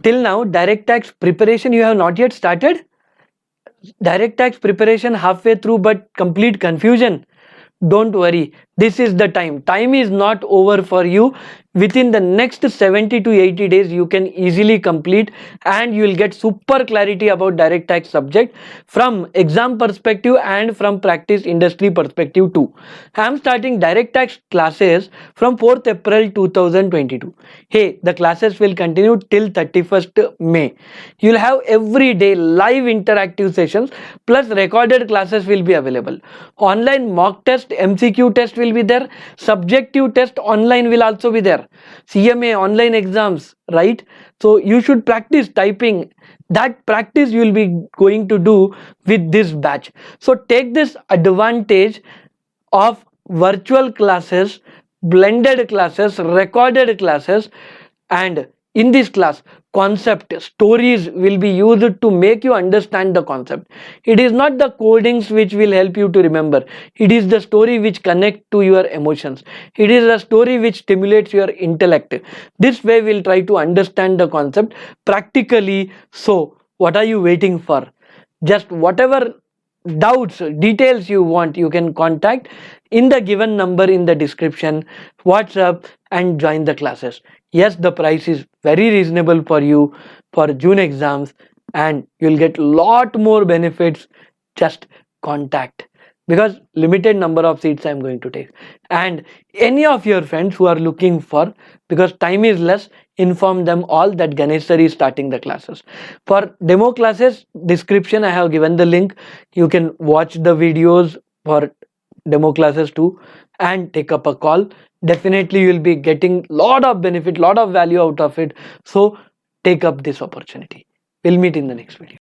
till now direct tax preparation you have not yet started? Direct tax preparation halfway through but complete confusion? Don't worry, this is the time is not over for you. Within the next 70 to 80 days you can easily complete, and you will get super clarity about direct tax subject from exam perspective and from practice industry perspective too. I am starting direct tax classes from 4th April 2022. Hey, the classes will continue till 31st May. You'll have every day live interactive sessions plus recorded classes will be available. Online mock test, MCQ test will be there. Subjective test online will also be there. CMA online exams, right? So you should practice typing. That practice you will be going to do with this batch. So take this advantage of virtual classes, blended classes, recorded classes, and in this class concept stories will be used to make you understand the concept. It is not the codings which will help you to remember, it is the story which connect to your emotions, it is a story which stimulates your intellect. This way we'll try to understand the concept practically. So what are you waiting for? Just whatever doubts, details you want, you can contact in the given number in the description, WhatsApp, and join the classes. Yes, the price is very reasonable for you for June exams, and you'll get lot more benefits. Just contact, because limited number of seats I'm going to take. And any of your friends who are looking for, because time is less, inform them all that Ganesh sir is starting the classes. For demo classes, description I have given the link. You can watch the videos for demo classes too and take up a call. Definitely you will be getting lot of benefit, lot of value out of it. So take up this opportunity. We'll meet in the next video.